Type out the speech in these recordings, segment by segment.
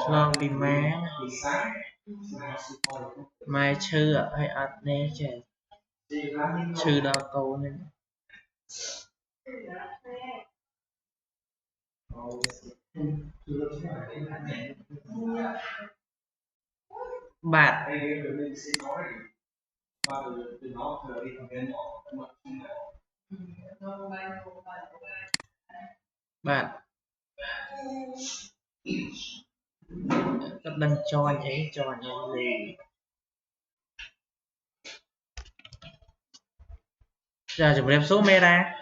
Long bị má mai chưa hay ắt nè trẻ chưa đo câu nên bạn bạn các đang cho anh ấy gì giờ chụp đẹp số mera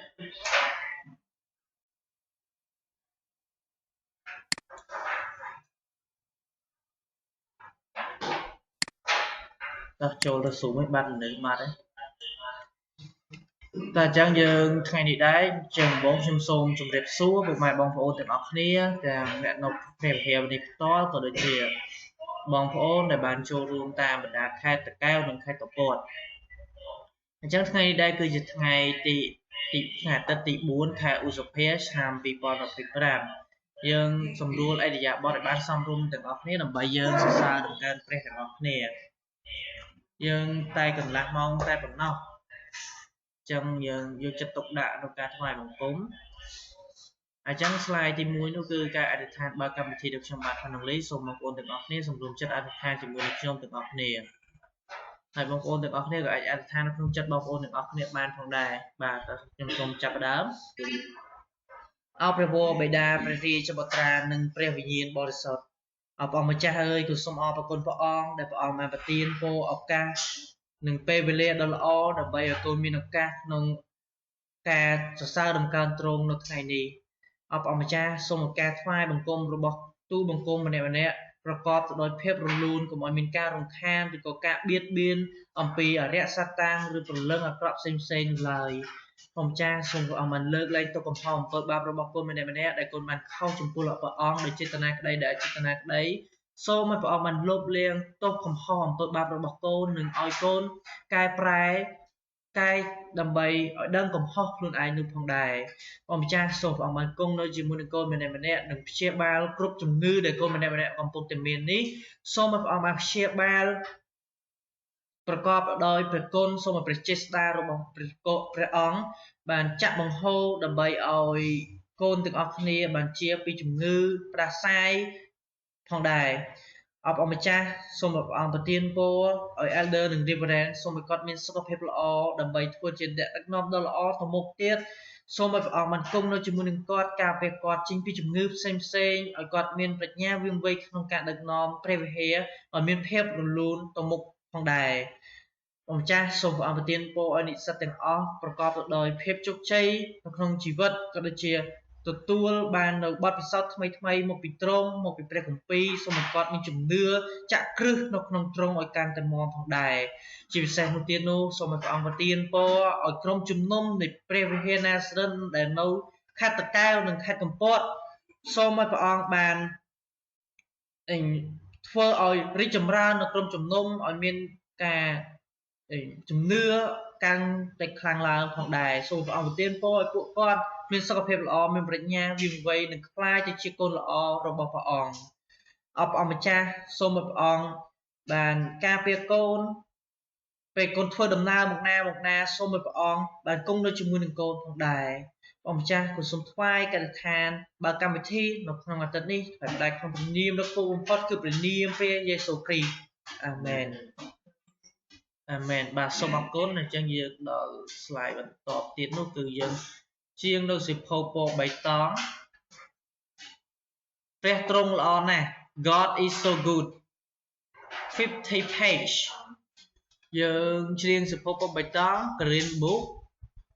ta cho nó số mấy bạn nữa mà đấy ta chẳng dừng ngày này đấy chừng 4 chim xôm chụp đẹp số bộ mày bong phô từng óc nia càng mẹ nộp phèm heo đi to còn đôi chìa bong phô để bàn cho room ta mình đã khai tập cao đừng khai tập bột chẳng ngày đây cứ dịch ngày ngày ta tỷ 4 khai Uzopia năm bị bọn đọc việc làm nhưng xong đua lại dạ bọn để bán xong room từng óc nia làm bây giờ xa đừng can pre từng óc nia nhưng tay cần lạc mong tay còn nọc chân dương vô chất tục đạ trong cả ngoài bằng cúm chẳng slide thì muối nó cứ cái ảnh than ba cầm thì được trong mặt phần lý xong một ôn từng óc nè xong dùng chất ảnh than thì muối được trong từng óc nè hay bông ôn từng óc nè gọi ảnh than nó không chất bông ôn từng óc nè ban phòng đài và trong trong chập đám ao prevo bày đa preti cho bát ra nâng pre vị nhiên body sốt ao bông mà cha hơi cứ xong ao bạc con bọ ong để bọ ong mà bát tiên po ọc ca nâng pe về lê đó là o để bay ở tôi miền ọc ca nông ca sao đầm can trông nó ngày này ở ông cha xong một ca phai bằng công robot tu bằng công mà nèประกอบដោយភាពរលូនកុំឲ្យមានការរំខានឬក៏ការបៀតបៀនអំពីអរិយសត្វតាំងឬព្រលឹងអាក្រក់ផ្សេងៗឡើយông chaសូមព្រះអង្គបានលើកលែងទុកកំហុសអំពើបាបរបស់កូនម្នាក់ៗដែលកូនបានខុសចំពោះព្រះអង្គដោយចេតនាក្តីដែលចេតនាក្តីសូមឲ្យព្រះអង្គបានលុបលាងទុកកំហុសអំពើបាបរបស់កូននិងឲ្យកូនកែប្រែកាយដើម្បីឲ្យដឹងកំហុសខ្លួនឯងនោះផងដែរông chaសូមព្រះអង្គបានគង់នៅជាមួយនឹងកូនម្នាក់ៗនិងព្យាបាលគ្រប់ជំងឺដែលកូនម្នាក់ៗកំពុងតែមាននេះសូមឲ្យព្រះអង្គបានព្យាបាលប្រកបដោយព្រះគុណសូមឲ្យព្រះចេស្តារបស់ព្រះអង្គបានចាក់បង្ហូរដើម្បីឲ្យកូនទាំងអស់គ្នាបានជាពីជំងឺផ្ដាសាយផងដែរអបអម្ចាស់សូមព្រះអង្គប្រទានពរឲ្យ Elder និង Reverend សូមឲ្យគាត់មានសុខភាពល្អដើម្បីធ្វើជាអ្នកដឹកនាំដ៏ល្អទៅមុខទៀតសូមឲ្យព្រះអង្គបានគង់នៅជាមួយនឹងគាត់ការពារគាត់ចេញពីជំងឺផ្សេងៗឲ្យគាត់មានប្រាជ្ញាវាងវៃក្នុងការដឹកនាំព្រះវិហារឲ្យមានភាពរលូនទៅមុខផងដែរông cha សូមព្រះអង្គប្រទានពរឲ្យនិស្សិតទាំងអស់ប្រកបទៅដោយភាពជោគជ័យនៅក្នុងជីវិតក៏ដូចជាទទួលបាននៅបទពិសោធន៍ថ្មីៗមកពីទ្រង់មកពីព្រះគម្ពីរសូមឲ្យគាត់មានជំនឿចាក់គ្រឹះនៅក្នុងទ្រង់ឲ្យកាន់តែមាំផងដែរជាពិសេសនោះទៀតនោះសូមឲ្យព្រះអង្គប្រទានពរឲ្យក្រុមជំនុំនៃព្រះវិហារណាសរិនដែលនៅខេត្តតាកែវនិងខេត្តកំពតសូមឲ្យព្រះអង្គបានធ្វើឲ្យរីកចម្រើននៅក្រុមជំនុំឲ្យមានការជំនឿកាន់តែខ្លាំងឡើងផងដែរសូមព្រះអង្គប្រទានពរឲ្យពួកគាត់មានសុខភាពល្អមានប្រាជ្ញាវាងវៃនិងខ្លាចទៅជាកូនល្អរបស់ព្រះអង្គអបអម្ចាស់សូមឲ្យព្រះអង្គបានការពារកូនពេលកូនធ្វើដំណើរមកណាសូមឲ្យព្រះអង្គបានគង់នៅជាមួយនឹងកូនផងដែរព្រះម្ចាស់ក៏សូមថ្វាយកិត្តិថានបើកម្មវិធីនៅក្នុងអាទិត្យនេះតែផ្ដាច់ក្នុងព្រះនាមដ៏គូបំផុតគឺព្រះនាមព្រះយេស៊ូវគ្រីស្ទអាមែនអាមែនបាទសូមអរគុណអញ្ចឹងយើងដល់ slide បន្តទៀតនោះគឺយើងជាងនៅសិភៅពណ៌បៃតងព្រះទ្រង់ល្អណាស់ God is so good 50 page យើងច្រៀងសិភៅពណ៌បៃតង Green Book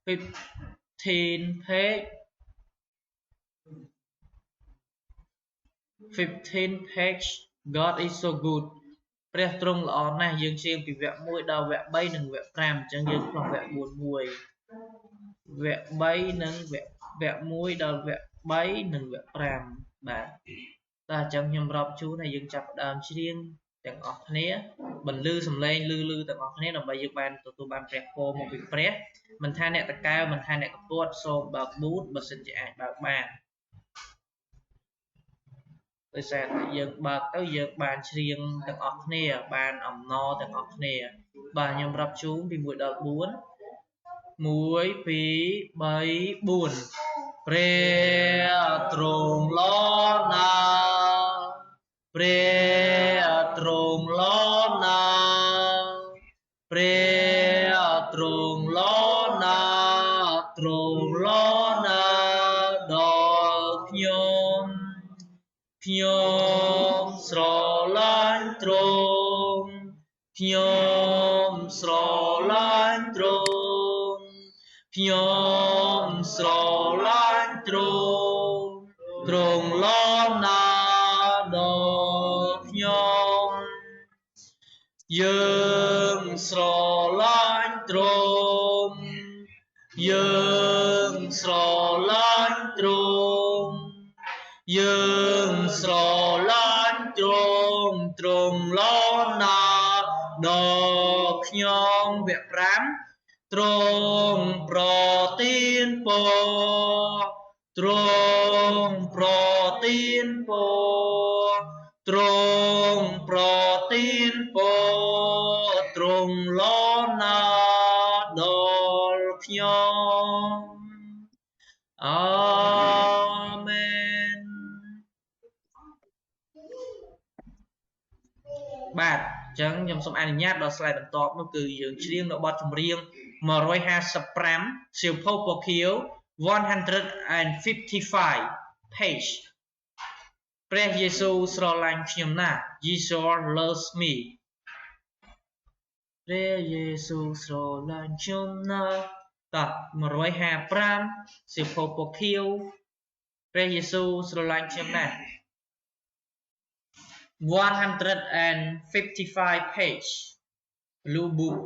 15 page 15 page God is so good ព្រះទ្រង់ល្អណាស់យើងច្រៀងពីវគ្គ1ដល់វគ្គ3និងវគ្គ5អញ្ចឹងយើងផ្លោះវគ្គ4មួយវគ្គ3និងវគ្គ vẹn mũi đợt vẹn bấy nâng vẹn pram bà ta chẳng nhầm rập chú này dừng chập đàm riêngទាំងអស់គ្នាបន្លឺសំឡេងលឺលឺទាំងអស់គ្នាដើម្បីយើងបានទទួលបានព្រះពរមកពីព្រះមិនថាអ្នកតកែវមិនថាអ្នកកពួតសូមបើកប៊ូតបើសិនជាអាចបើកបានដោយសារតែយើងបើកទៅយើងបានច្រៀងទាំងអស់គ្នាបានអំណរទាំងអស់គ្នាបាទខ្ញុំរាប់ជូនពី1ដល់4 1 2 3 4ព្រះទ្រង់ល្អណាស់ព្រះទ្រង់ល្អណាស់ព្រះទ្រង់ល្អណាស់ទ្រង់ល្អណាស់ដល់ខ្ញុំស្រឡាញ់ទ្រង់ខ្ញុំស្រឡាញ់ទ្រង់ខ្ញុំស្រឡាញ់ទ្រង់ទ្រង់ល្អណាស់ដល់ខ្ញុំយើងស្រឡាញ់ទ្រង់យើងស្រឡាញ់ទ្រង់យើងស្រឡាញ់ទ្រង់ទ្រង់ល្អណាស់ដល់ខ្ញុំវគ្គ5ទ្រង់ប្រទានពរទ្រង់ប្រទានពរទ្រង់ប្រទានពរទ្រង់ល្អណាស់ដល់ខ្ញុំអាមែនបាទអញ្ចឹងខ្ញុំសូមអនុញ្ញាតដល់ slide បន្ទាប់នោះគឺយើងច្រៀងនៅបទចម្រៀង155សៀវភៅពណ៌ខៀវ155 page ព្រះយេស៊ូវស្រឡាញ់ខ្ញុំណាស់ Jesus loves me ព្រះយេស៊ូវស្រឡាញ់ខ្ញុំណាស់តោះ155សៀវភៅពណ៌ខៀវព្រះយេស៊ូវស្រឡាញ់ខ្ញុំណាស់155 page blue book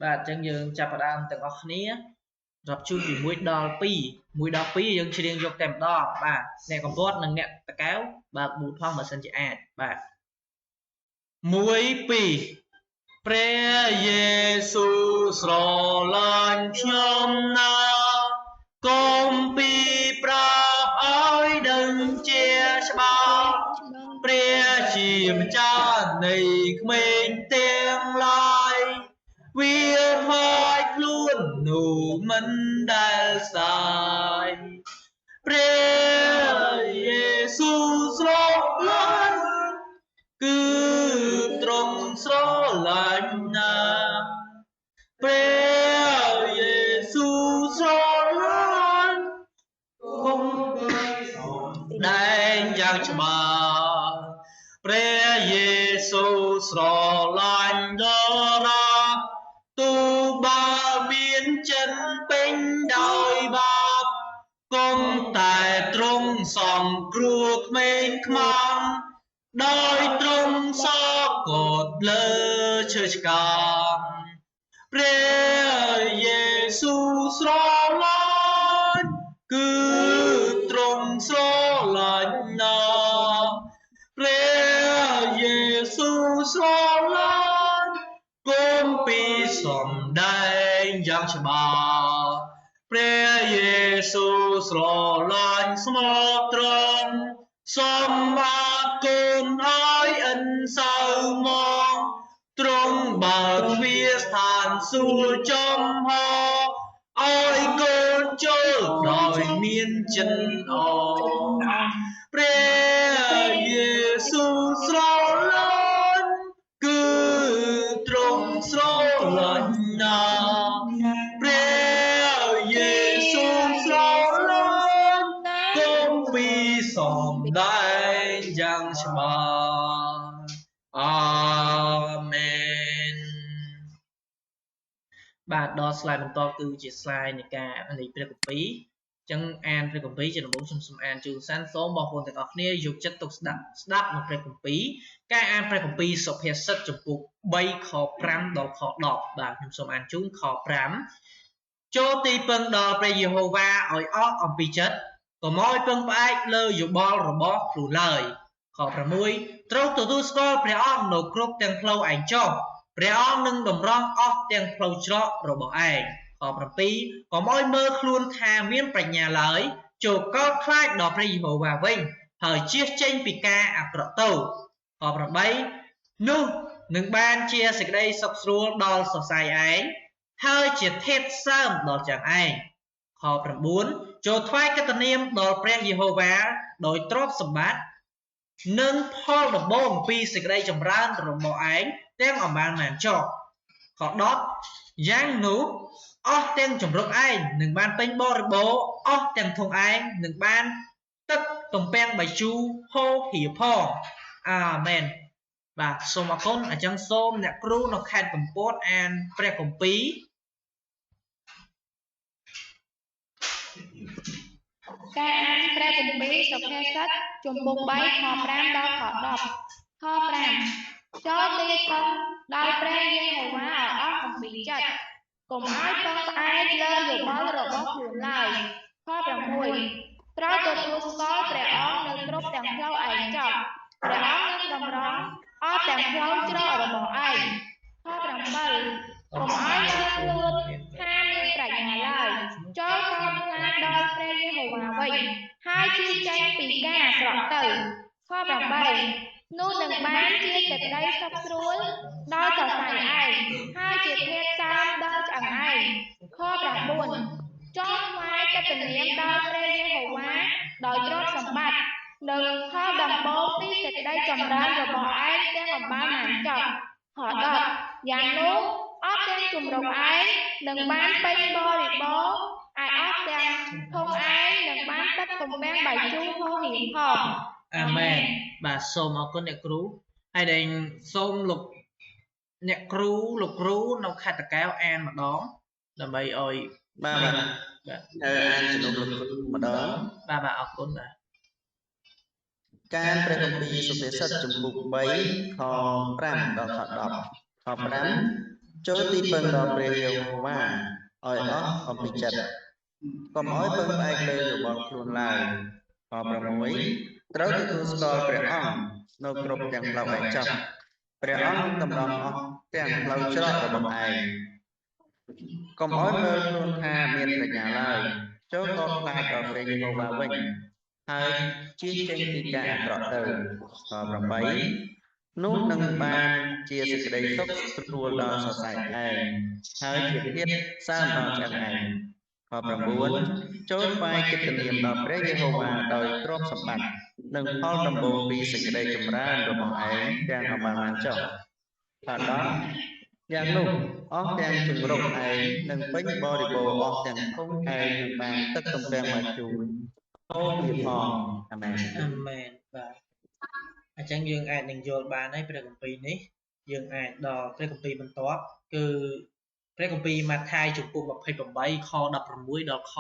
បាទអញ្ចឹងយើងចាប់ផ្ដើមទាំងអស់គ្នារាប់ជូនពី1ដល់2 1ដល់2យើងច្រៀងយកតែម្ដងបាទអ្នកកំពតនិងអ្នកតកែវបើកប៊ូផងបើសិនជាអាចបាទ1 2ព្រះយេស៊ូវស្រឡាញ់ខ្ញុំណាស់កុំពីប្រាប់ឲ្យដឹងជាច្បាស់ព្រះជាម្ចាស់នៃក្មេងទាំងឡាយវាថ្វាយខ្លួននោះមិនដែលសាយព្រះយេស៊ូវស្រឡាញ់គឺទ្រង់ស្រឡាញ់ណាស់ព្រះយេស៊ូវស្រឡាញ់គង់ដែងយ៉ាងច្បាស់ព្រះយេស៊ូវស្រឡាញ់ដល់ណាស់ទូបើមានចិនពេញដោយបាបគង់តែទ្រង់សង្គ្រោះក្មេងខ្មាំងដោយទ្រង់សកត់លើឈើឆ្កាងព្រះយេស៊ូវស្រឡាញ់គឺទ្រង់ស្រឡាញ់ណាស់ព្រះយេស៊ូវស្រឡាញ់គំពីសំដែងយ៉ាងច្បាស់ព្រះយេស៊ូវស្រឡាញ់ស្មោះត្រង់សូមអរគុណឲ្យឥនសៅមកទ្រង់បើកទ្វារស្ថានសួគ៌ចំហឲ្យកូនចូលដោយមានចិនអព្រះយេស៊ូវស្រឡាញ់គឺទ្រង់ស្រឡាញ់ណាស់ព្រះយេស៊ូវស្រឡាញ់គំពីសំដែងយ៉ាងច្បាស់អាមែនបាទដល់ slide បន្តគឺជា slide នៃការនៃព្រះគម្ពីរ chẳng an pre công pí cho nó bốn xung an chun san số bao hồnទាំងអស់គ្នាយកចិត្តទុកស្ដាប់នៅព្រះគម្ពីរការអានព្រះគម្ពីរសុភាសិតចំពុក3ខ5ដល់ខ10បាទខ្ញុំសូមអានជូនខ5ចូលទីពឹងដល់ព្រះយេហូវ៉ាឲ្យអស់អំពីចិត្តកុំឲ្យពឹងផ្អែកលើយោបល់របស់ខ្លួនឡើយខ6ត្រូវទទួលស្គាល់ព្រះអង្គនៅគ្រប់ទាំងផ្លូវឯងចុះព្រះអង្គនឹងតម្រង់អស់ទាំងផ្លូវច្រករបស់ឯងខ7កុំឲ្យមើលខ្លួនថាមានប្រាជ្ញាឡើយចូលកោតខ្លាចដល់ព្រះយេហូវ៉ាវិញហើយជៀសចេញពីការអាក្រក់ទោសខ8នោះនឹងបានជាសេចក្តីសុខស្រួលដល់សរសៃឯងហើយជាធាតុសើមដល់ចាំងឯងខ9ចូលថ្វាយកិត្តិនាមដល់ព្រះយេហូវ៉ាដោយទ្រព្យសម្បត្តិនិងផលដំបូងពីសេចក្តីចម្រើនរបស់ឯងទាំងអំបានបានចុះខ10យ៉ាងនោះអស់ទាំងជំរុកឯងនឹងបានពេញបរិបូរអស់ទាំងធុងឯងនឹងបានទឹកទំពាំងបាយជូរហូរហៀផងអាមែនបាទសូមអរគុណអញ្ចឹងសូមអ្នកគ្រូនៅខេត្តកំពតអានព្រះគម្ពីរការអានព្រះគម្ពីរសុភាសិតជំពូក3ខ5ដល់ខ10ខ5ចូលទីពឹងដល់ព្រះយេហូវ៉ាឲ្យអស់អំពីចិត្តកុំឲ្យពឹងផ្អែកលើយោបល់របស់ខ្លួនឡើយខ6ត្រូវទទួលស្គាល់ព្រះអង្គនៅគ្រប់ទាំងផ្លូវឯងចុះព្រះអង្គនឹងតម្រង់អស់ទាំងផ្លូវច្រករបស់ឯងខ7កុំឲ្យមើលខ្លួនថាមានប្រាជ្ញាឡើយចូលកោតខ្លាចដល់ព្រះយេហូវ៉ាវិញហើយជៀសចេញពីការអាក្រក់ទៅខ8នោះនឹងបានជាសេចក្តីសុខស្រួលដល់សរសៃឯងហើយជាធាតុសើមដល់ឆ្អឹងឯងខ9ចូលថ្វាយកិត្តិនាមដល់ព្រះយេហូវ៉ាដោយទ្រព្យសម្បត្តិនិងផលដំបូងពីសេចក្តីចម្រើនរបស់ឯងទាំងអំបានបានចុះខ10យ៉ាងនោះអស់ទាំងជំរុកឯងនឹងបានពេញបរិបូរណ៍ឯអស់ទាំងធុងឯងនឹងបានទឹកទំពាំងបាយជូរហូរហៀងផងអាមែនបាទសូមអរគុណអ្នកគ្រូហើយដែលសូមលោកអ្នកគ្រូលោកគ្រូនៅខេត្តតាកែវអានម្ដងដើម្បីឲ្យបាទអានជំនុំលោកគ្រូម្ដងបាទអរគុណបាទការព្រះគម្ពីរសុភាសិតជំពូក3ខ5ដល់ខ10ខ5ចូលទីពឹងដល់ព្រះយេហូវ៉ាឲ្យអស់អំពីចិត្តកុំឲ្យពឹងផ្អែកលើយោបល់ខ្លួនឡើយខ6ត្រូវទទួលស្គាល់ព្រះអង្គនៅគ្រប់ទាំងផ្លូវឯងចុះព្រះអង្គតម្រង់អស់ទាំងផ្លូវច្រករបស់ឯងកុំឲ្យមើលខ្លួនថាមានប្រាជ្ញាឡើយចូលកោតខ្លាចដល់ព្រះយេហូវ៉ាវិញហើយជៀសចេញពីការអាក្រក់ទៅខ8នោះនឹងបានជាសេចក្តីសុខស្រួលដល់សរសៃឯងហើយជាធាតុសើមដល់ឆ្អឹងឯងខ9ចូលថ្វាយកិត្តិនាមដល់ព្រះយេហូវ៉ាដោយទ្រព្យសម្បត្តិនិងផលដំបូងពីសេចក្តីចម្រើនរបស់ឯងទាំងអំបានចុះខ10យ៉ាងនោះអស់ទាំងជំរុកឯងនឹងពេញបរិបូរណ៍អស់ទាំងធុងឯងនឹងបានទឹកទំពាំងបាយជូរអូវាផងអាមែនបាទអញ្ចឹងយើងអាចនឹងយល់បានហើយព្រះគម្ពីរនេះយើងអាចដល់ព្រះគម្ពីរបន្ទាប់គឺព្រះគម្ពីរម៉ាថាយជំពូក28ខ16ដល់ខ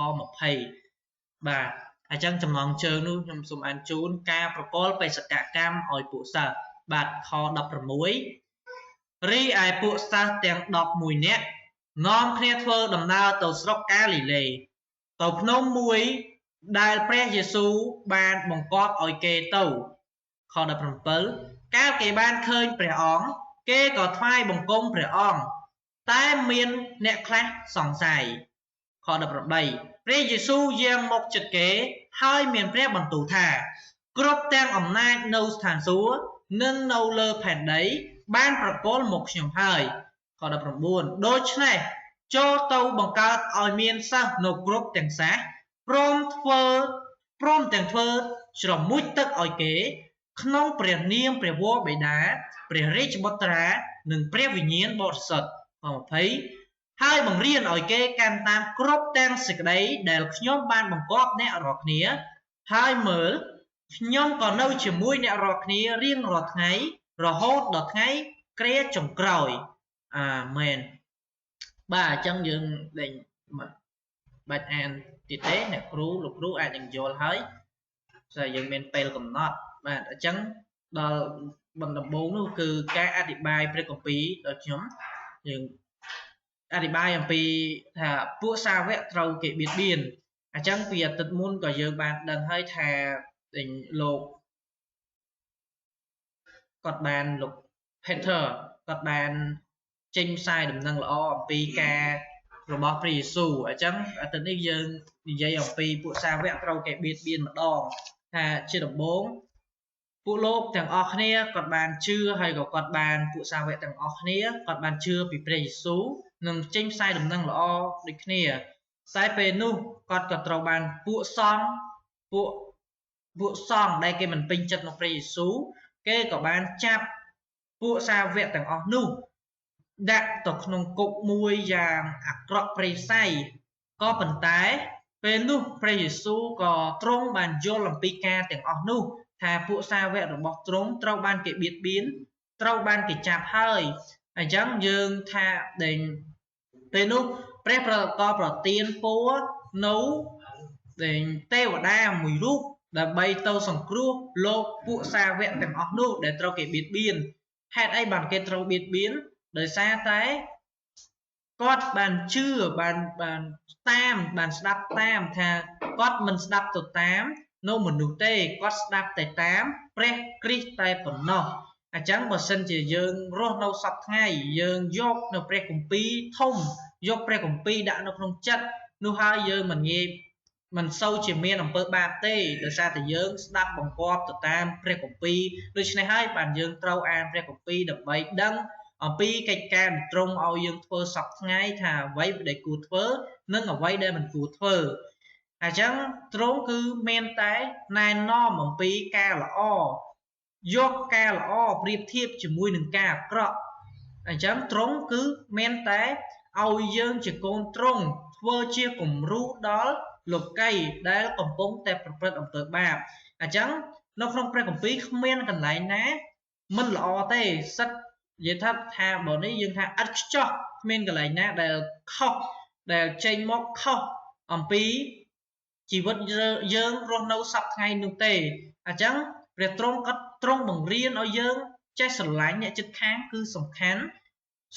20បាទអញ្ចឹងចំណងជើងនោះខ្ញុំសូមអានជូនការប្រកល់បេសកកម្មឲ្យពួកសិស្សបាទខ16រីឯពួកសិស្សទាំង11នាក់នាំគ្នាធ្វើដំណើរទៅស្រុកកាលីលេទៅភ្នំមួយដែលព្រះយេស៊ូវបានបង្គាប់ឲ្យគេទៅខ17កាលគេបានឃើញព្រះអង្គគេក៏ថ្វាយបង្គំព្រះអង្គតែមានអ្នកខ្លះសង្ស័យខ18ព្រះយេស៊ូវយាងមកជិតគេហើយមានព្រះបន្ទូលថាគ្រប់ទាំងអំណាចនៅស្ថានសួគ៌និងនៅលើផែនដីបានប្រគល់មកខ្ញុំហើយខ19ដូច្នេះចូលទៅបង្កើតឲ្យមានសិស្សនៅគ្រប់ទាំងសាសព្រមទាំងធ្វើជ្រមុជទឹកឲ្យគេក្នុងព្រះនាមព្រះវរបិតាព្រះរាជបុត្រានិងព្រះវិញ្ញាណបរិសុទ្ធ20ហើយបង្រៀនឲ្យគេកាន់តាមគ្រប់ទាំងសេចក្តីដែលខ្ញុំបានបង្គាប់អ្នករាល់គ្នាហើយមើលខ្ញុំក៏នៅជាមួយអ្នករាល់គ្នារៀងរាល់ថ្ងៃរហូតដល់ថ្ងៃគ្រាចុងក្រោយអាមែនបាទអញ្ចឹងយើងលេងបាច់អាន ទៀតទេអ្នកគ្រូលោកគ្រូអាចនឹងយល់ហើយតែយើងមានពេលកំណត់បាទអញ្ចឹងដល់បណ្ដំបូងនោះគឺការអធិប្បាយព្រះគម្ពីរដល់ខ្ញុំយើងអធិប្បាយអំពីថាពួកសាវកត្រូវគេបៀតបៀនអញ្ចឹងពីអាទិត្យមុនក៏យើងបានដឹងហើយថាលោកគាត់បានលោក Peter គាត់បានចេញផ្សាយដំណឹងល្អអំពីការរបស់ព្រះយេស៊ូវអញ្ចឹងអាទិត្យនេះយើងនិយាយអំពីពួកសាវកត្រូវគេបៀតបៀនម្ដងថាជាដំបូងពួកលោកទាំងអស់គ្នាគាត់បានជឿហើយក៏គាត់បានពួកសាវកទាំងអស់គ្នាគាត់បានជឿពីព្រះយេស៊ូវនិងចេញផ្សាយដំណឹងល្អដូចគ្នាតែពេលនោះគាត់ក៏ត្រូវបានពួកសង្ឃដែលគេមិនពេញចិត្តនឹងព្រះយេស៊ូវគេក៏បានចាប់ពួកសាវកទាំងអស់នោះដាក់ទៅក្នុងគុកមួយយ៉ាងអាក្រក់ព្រៃផ្សៃក៏ប៉ុន្តែពេលនោះព្រះយេស៊ូវក៏ទ្រង់បានយល់អំពីការទាំងអស់នោះថាពួកសាវករបស់ទ្រង់ត្រូវបានគេបៀតបៀនត្រូវបានគេចាប់ហើយអញ្ចឹងយើងថាដែលពេលនោះព្រះក៏ប្រទានពរនៅទេវតាមួយរូបដើម្បីទៅសង្គ្រោះលោកពួកសាវកទាំងអស់នោះដែលត្រូវគេបៀតបៀនហេតុអីបានគេត្រូវបៀតបៀនដោយសារតែគាត់បានជឿបានស្ដាប់តាមថាគាត់មិនស្ដាប់ទៅតាមនៅមនុស្សទេគាត់ស្ដាប់តែតាមព្រះគ្រីស្ទតែប៉ុណ្ណោះអញ្ចឹងបើសិនជាយើងរស់នៅសប្តាហ៍ថ្ងៃយើងយកនៅព្រះគម្ពីរធំយកព្រះគម្ពីរដាក់នៅក្នុងចិត្តនោះហើយយើងមិនសូវជាមានអំពើបាបទេដោយសារតែយើងស្ដាប់បង្គាប់ទៅតាមព្រះគម្ពីរដូច្នេះហើយបានយើងត្រូវអានព្រះគម្ពីរដើម្បីដឹងអំពីកិច្ចការដែលទ្រង់ឲ្យយើងធ្វើសប្តាហ៍ថ្ងៃថាអ្វីដែលគួរធ្វើនិងអ្វីដែលមិនគួរធ្វើអញ្ចឹងទ្រង់គឺមានតែណែនាំអំពីការល្អយកការល្អប្រៀបធៀបជាមួយនឹងការអាក្រក់អញ្ចឹងទ្រង់គឺមានតែឲ្យយើងជាកូនទ្រង់ធ្វើជាគំរូដល់លោកីដែលកំពុងតែប្រព្រឹត្តអំពើបាបអញ្ចឹងនៅក្នុងព្រះគម្ពីរគ្មានកន្លែងណាមិនល្អទេសិតនិយាយថាបើនេះយើងថាឥតខ្ចោះគ្មានកន្លែងណាដែលខុសដែលចេញមកខុសអំពីជីវិតយើងរស់នៅសប្តាហ៍ថ្ងៃនោះទេអញ្ចឹងព្រះទ្រង់ក៏ទ្រង់បង្រៀនឲ្យយើងចេះស្រឡាញ់អ្នកជិតខាងគឺសំខាន់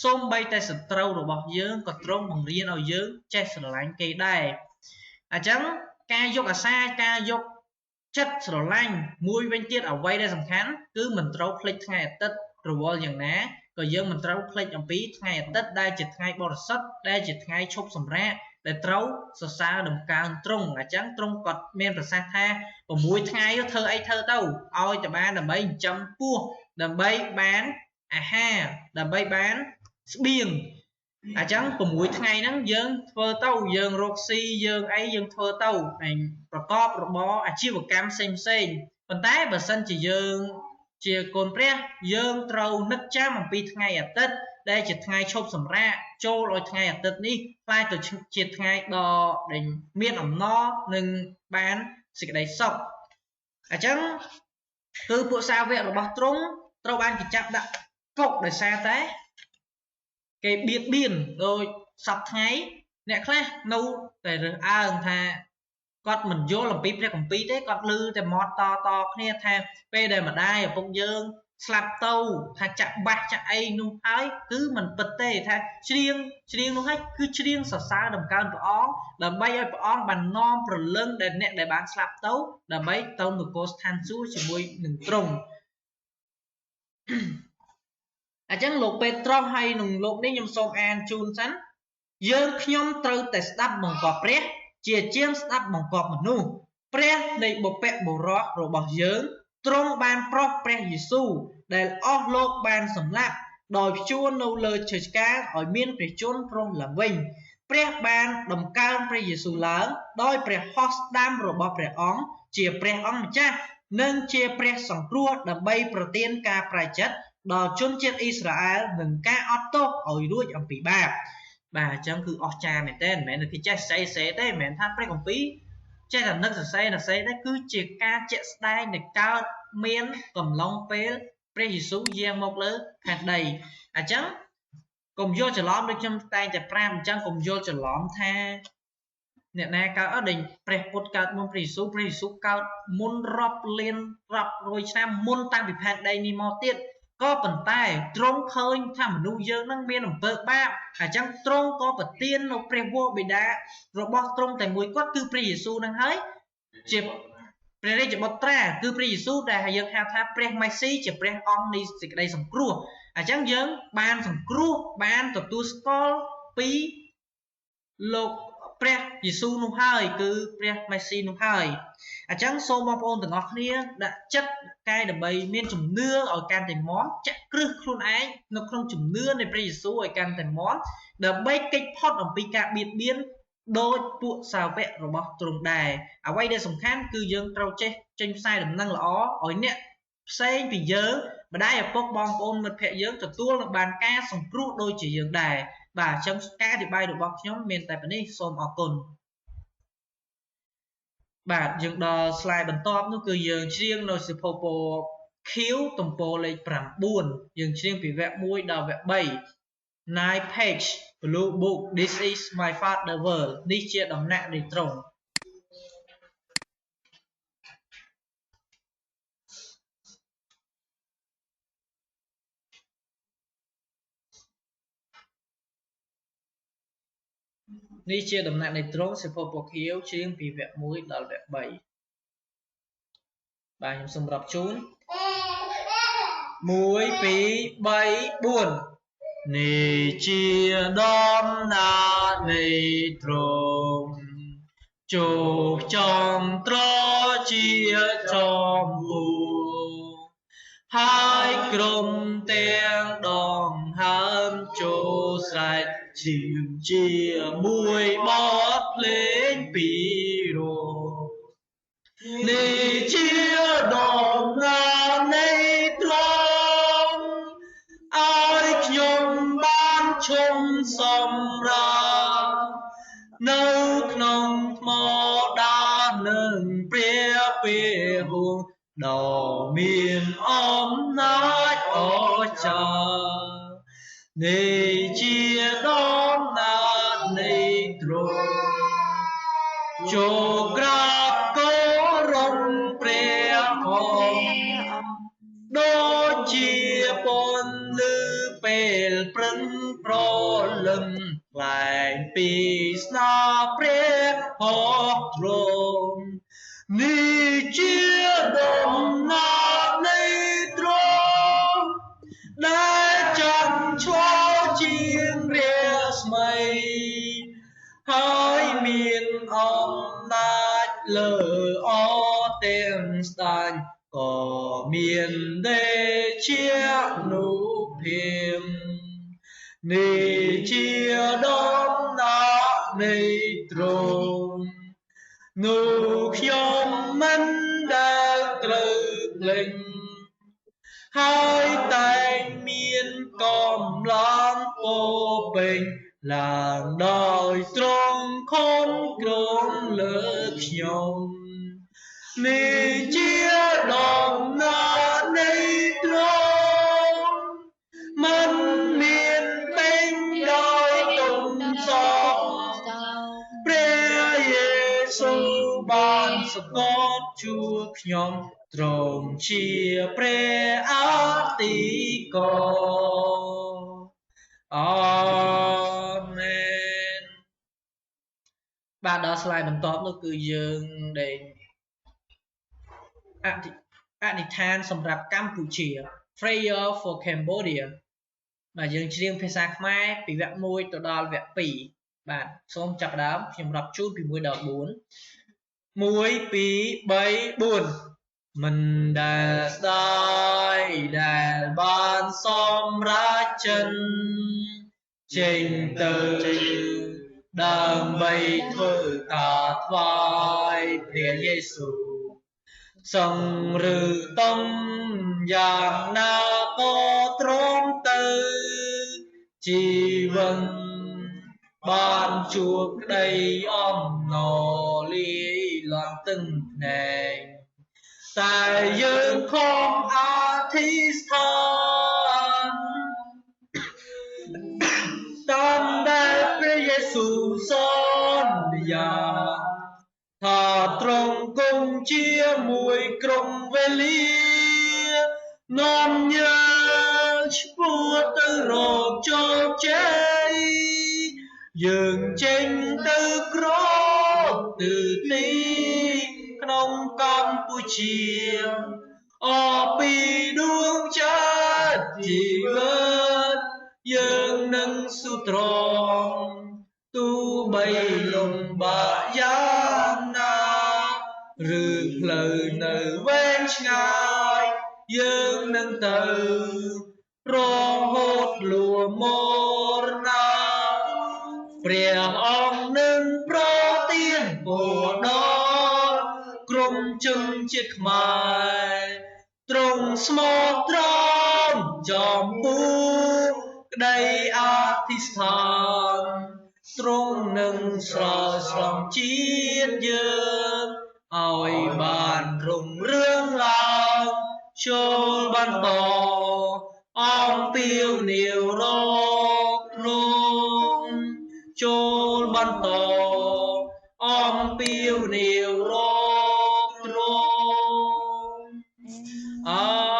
សូម្បីតែសត្រូវរបស់យើងក៏ទ្រង់បង្រៀនឲ្យយើងចេះស្រឡាញ់គេដែរអញ្ចឹងការយកអាសាការយកចិត្តស្រឡាញ់មួយវិញទៀតអ្វីដែលសំខាន់គឺមិនត្រូវភ្លេចថ្ងៃអាទិត្យរវល់យ៉ាងណាក៏យើងមិនត្រូវភ្លេចអំពីថ្ងៃអាទិត្យដែលជាថ្ងៃបរិសុទ្ធដែលជាថ្ងៃឈប់សម្រាកដែលត្រូវសរសើរដំកើងទ្រង់អញ្ចឹងទ្រង់គាត់មានប្រសាសន៍ថា6ថ្ងៃធ្វើអីធ្វើទៅឲ្យតែបានដើម្បីចិញ្ចឹមពោះដើម្បីបានអាហារដើម្បីបានស្បៀងអញ្ចឹង6ថ្ងៃហ្នឹងយើងធ្វើទៅយើងរកស៊ីយើងអីយើងធ្វើទៅហើយប្រកបរបរអាជីវកម្មផ្សេងប៉ុន្តែបើសិនជាយើងជាកូនព្រះយើងត្រូវនឹកចាំអំពីថ្ងៃអាទិត្យដែលជាថ្ងៃឈប់សម្រាកចូលឲ្យថ្ងៃអាទិត្យនេះខ្លាយទៅជាថ្ងៃដ៏ដែលមានអំណរនិងបានសេចក្តីសុខអញ្ចឹងគឺពួកសាវករបស់ទ្រង់ត្រូវបានគេចាប់ដាក់គុកដោយសារតែគេបៀតបៀនដោយសពថ្ងៃអ្នកខ្លះនៅតែរើសអើងថាគាត់មិនយល់អំពីព្រះគម្ពីរទេគាត់ឮតែមាត់តគ្នាថាពេលដែលម្ដាយឪពុកយើងស្លាប់ទៅថាចាក់បាសចាក់អីនោះហើយគឺមិនពិតទេថាច្រៀងនោះហើយគឺច្រៀងសរសើរដំកើងព្រះអង្គដើម្បីឲ្យព្រះអង្គបាននាំព្រលឹងដែលអ្នកដែលបានស្លាប់ទៅដើម្បីទៅនគរស្ថានសួគ៌ជាមួយនឹងទ្រង់អញ្ចឹងលោកពេត្រុសហើយនឹងលោកនេះខ្ញុំសូមអានជូនសិនយើងខ្ញុំត្រូវតែស្ដាប់បង្គាប់ព្រះជាជាងស្ដាប់បង្គាប់មនុស្សព្រះនៃបុព្វបុរសរបស់យើងទ្រង់បានប្រោសព្រះយេស៊ូវដែលអស់លោកបានសម្លាប់ដោយព្យួរនៅលើឈើឆ្កាងឲ្យមានព្រះជន្មព្រមឡើងវិញព្រះបានដំកើងព្រះយេស៊ូវឡើងដោយព្រះហស្ថស្ដាំរបស់ព្រះអង្គជាព្រះអង្គម្ចាស់និងជាព្រះសង្គ្រោះដើម្បីប្រទានការប្រែចិត្តដល់ជនជាតិអ៊ីស្រាអែលនិងការអត់ទោសឲ្យរួចអំពីបាបបាទអញ្ចឹងគឺអស្ចារ្យមែនទែនមិនមែនគេចេះសរសេរទេមិនមែនថាព្រះគម្ពីរចេះតែនឹកសរសេរទេគឺជាការជាក់ស្ដែងនៃកើតមានកំឡុងពេលព្រះយេស៊ូវយាងមកលើផែនដីអញ្ចឹងកុំយល់ច្រឡំដូចខ្ញុំតែងតែប្រាប់អញ្ចឹងកុំយល់ច្រឡំថា nè nè cao ở đỉnh pre put cao môn pre su cao môn rập lên rập rồi xem môn tăng bị phạt đây ni mò tiết có phần tay trông khơi thầm nu dương năng miên ẩm bơ ba chẳng trông có vật tiên nó pre vô bị đá rồi bó trông tại mũi quát cứ pre su năng hới chịp pre đây chỉ bó tra cứ pre su đại hay dương hào tha pre mai si chỉ pre on đi dịch đây sòng cua chẳng dương ban sòng cua ban tập tu skol pi lục pre Giêsu nu hơi cứ pre Messi nu hơi chẳng số mong ôn từng ngọc nia đã chất cai đầm bay miên chủng nưa ở can thành món chắc cứ luôn ấy nó không chủng nưa này pre Giêsu ở can thành món đầm bay kích pot ở pika biệt biên đôi bộ xào vẹn rồi bọc trùng đài ở quay đây sòng khán cứ dương trâu che tranh sai đầm năng lõ ở nè xây vì dớ mà đây ở bong ôn một phe dớ từ tua là bàn ca sòng cru đôi chỉ dương đài và trong ca thì bay được bọc nhóm miền tại bên đây xôm ở cồn bạn dừng đò slide bẩn top nó cứ dừng riêng rồi sự popo khiếu tổng po lấy bảng buồn dừng riêng vì vẽ mũi đào vẽ 7 9 page blue book this is my father world đi chia đóng nặng để trồng đi chia đầm nặng này trốn sẽ phô bọc hiếu riêng vì vẽ mũi đào vẽ 7 bà nhóm xung đọc chúng mũi phí 7 buồn nì chia đom na nì trốn chụp trong tró chia trong bù hai crom tiếng đòn ham chỗ sạch chìm chia mũi bóp lên bì rô nì chia đòn na nì trốn ai nhung ban chung xóm ra nâu nông mò đa nâng pria pia hùng đỏ miền ôm nát ở cha nê chia đón nát nê trôi cho grab có rong pria hồng đôi chia pon lư pel prân pro lưng lại pi sna pre ho tron ni chia đồng na nay tron đã chẳng cho chiên riêng mây hai miền ông nát lờ o tên stan có miền đê chia nụ phim ni chia đông na nay tron nụ khiom mân đã tự linh hai tay miên còn lan vô bình làng đời trong không grông lực nhông ni chia đồng na nay trông mân miên bên đôi tùng sông Pre Giêsu ban sập gót chúa nhóm trồng chia pre át tí co Amen. Bạn đó slide bằng top nó cứ dừng để Adithan sầm rạp Campuchia Prayer for Cambodia mà dừng riêng phía xa khmai bị vẽ môi tổ đo vẽ pỉ bạn xôm chập đám nhằm đọc chút vì mùi đợt 4 mũi phí 7 buồn mình đã sai đã ban xóm ra chân trình từ đang bay thơ cả vaiព្រះ Giêsu sông rư tông dạng na có trốn tư chỉ vâng ban chuộc đầy om nò lý loạn từng nền tại dương không thi than tam đạiព្រះ Giêsu son ya trong cùng chia mùi cùng về lia non nhớ vua tư rộp cho cháy dường tranh tư krop từ tí nông Campuchia ở pi đuông chất chỉ vớt dường nâng su tròn tu bay lùng bà giang na rực lời nở ven ngài dương nâng từ rong hốt lùa mô na bìa ông nâng pro tiên bộ đó crom chân chiếc mai trong small tron chòm bu đây artisan trong nâng sờ sòng chiết dương ôi bàn rùng rương lòng chôn ban tò ông tiêu nhiều rốt rung chôn ban tò ông tiêu nhiều rốt rung Amen.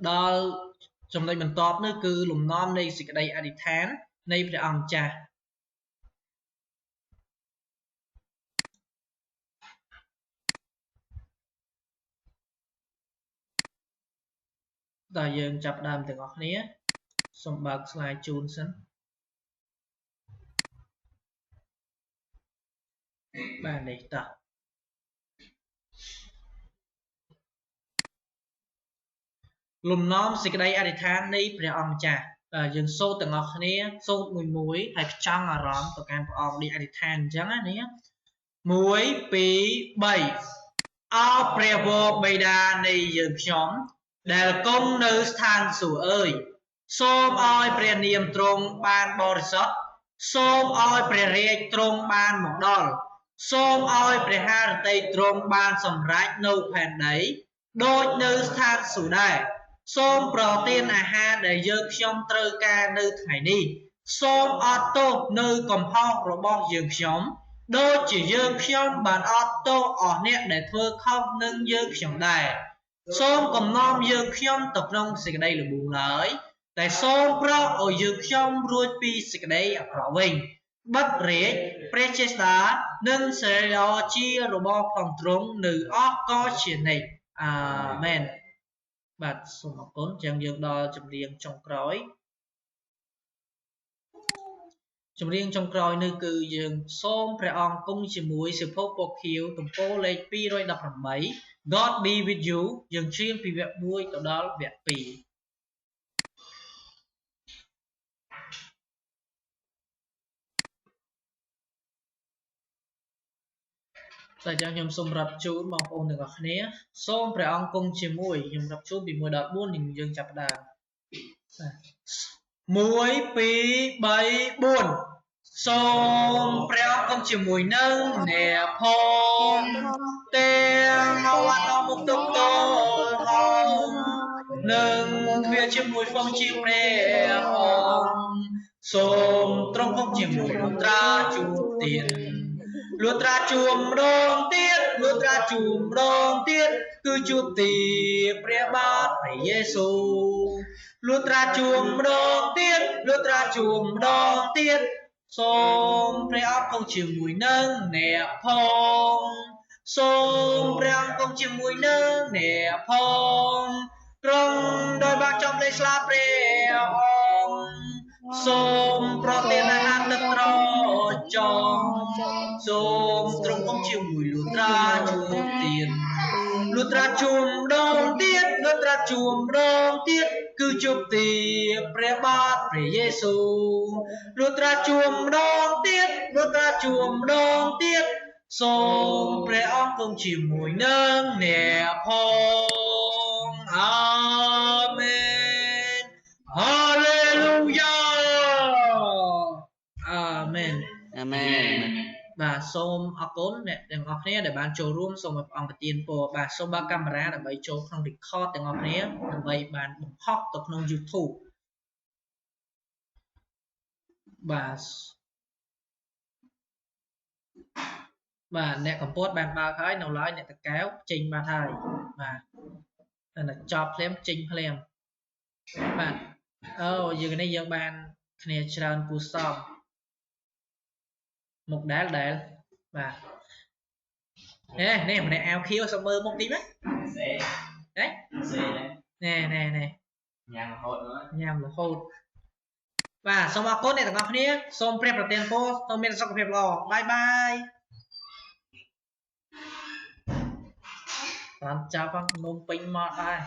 Đó trong đây mình tóm nữa cứ lùm non đây sẽ đây adi tháng đây phải ông cha ta dương chập đàm từ ngọc nía xong bạc slide chun sẵn bàn này ta lùm non sẽ đây adi tháng đây phải ông cha dương sâu từ ngọc nía sâu mùi muối hay trăng ở rõm tổ can của ông đi adi tháng chẳng á nía muối phí 7 ao prevo bay đa này dương nhómដែលគង់នៅស្ថានសួគ៌អើយសូមឲ្យព្រះនាមទ្រង់បានបរិសុទ្ធសូមឲ្យព្រះរាជទ្រង់បានមកដល់សូមឲ្យព្រះハរតីទ្រង់បានសម្រេចនៅផែនដីដូចនៅស្ថានសួគ៌ដែរសូមប្រទានអាហារដែលយើងខ្ញុំត្រូវការនៅថ្ងៃនេះសូមអត់ទោសនៅកំហុសរបស់យើងខ្ញុំដូចជាយើងខ្ញុំបានអត់ទោសអស់អ្នកដែលធ្វើខុសនឹងយើងខ្ញុំដែរសូមកំណំយើងខ្ញុំទៅក្នុងសេចក្តីល្បួងឡើយតែសូមប្រោសឲ្យយើងខ្ញុំរួចពីសេចក្តីអាក្រក់វិញបិទរាជព្រះចេស្តានិងសេរីល្អជារបស់ផងទ្រង់នៅអស់កលជានិច្ចអាមែនបាទសូមអរគុណចឹងយើងដល់ចម្រៀងចុងក្រោយចម្រៀងចុងក្រោយនេះគឺយើងសូមព្រះអង្គគង់ជាមួយសិភពពណ៌ខៀវទំព័រលេខ218 God be with you យើងច្រៀងពីវគ្គ1ទៅដល់វគ្គ2តែចឹងខ្ញុំសូមរាប់ជូនបងប្អូនទាំងអស់គ្នាសូមព្រះអង្គគង់ជាមួយខ្ញុំរាប់ជូនពី1ដល់4នឹងយើងចាប់ផ្ដើម1 2 3 4សូមព្រះអង្គគង់ជាមួយនឹងអ្នកផងទាំងមកវត្តមកទុកតផងនឹងវាជាមួយផងជាព្រះអង្គសូមទ្រង់គង់ជាមួយលុត្រាជួបទៀតលុត្រាជួបម្ដងទៀតលុត្រាជួបម្ដងទៀតគឺជួបទីព្រះបាទព្រះយេស៊ូវលុត្រាជួបម្ដងទៀតលុត្រាជួបម្ដងទៀតសូមព្រះអង្គគង់ជាមួយនឹងអ្នកផងសូមព្រះអង្គគង់ជាមួយនឹងអ្នកផងត្រង់ដោយបានចំដីស្លាព្រះអង្គសូមប្រទានអាហារទឹកត្រចង់សូមទ្រង់គង់ជាមួយលុត្រាជួបទៀតលុត្រាជួបម្ដងទៀតលុត្រាជួបម្ដងទៀតគឺជួបទីព្រះបាទព្រះយេស៊ូវលុត្រាជួបម្ដងទៀតលុត្រាជួបម្ដងទៀតសូមព្រះអង្គគង់ជាមួយនឹងអ្នកផងអាមែនហាឡេលូយ៉ាអាមែនអាមែនបាទសូមអរគុណអ្នកទាំងអស់គ្នាដែលបានចូលរួមសូមឲ្យព្រះអង្គប្រទានពរបាទសូមបើកកាមេរ៉ាដើម្បីចូលក្នុង record ទាំងអស់គ្នាដើម្បីបានបង្ហោះទៅក្នុង YouTube បាទបាទអ្នកកំពតបានបើកហើយនៅឡើយអ្នកតកែវចេញបានហើយបាទតែចប់ភ្លាមចេញភ្លាមបាទអូយើងនេះយើងបានគ្នាច្រើនគូសំមុខដែលបាទនេះម្នាក់អាវខៀវសមមើលមុខទីណាណែញ៉ាំរហូតបាទសូមអរគុណអ្នកទាំងអស់គ្នាសូមព្រះប្រទានពរសូមមានសុខភាពល្អបាយបាយបានចាប់នំពេញមកដែរ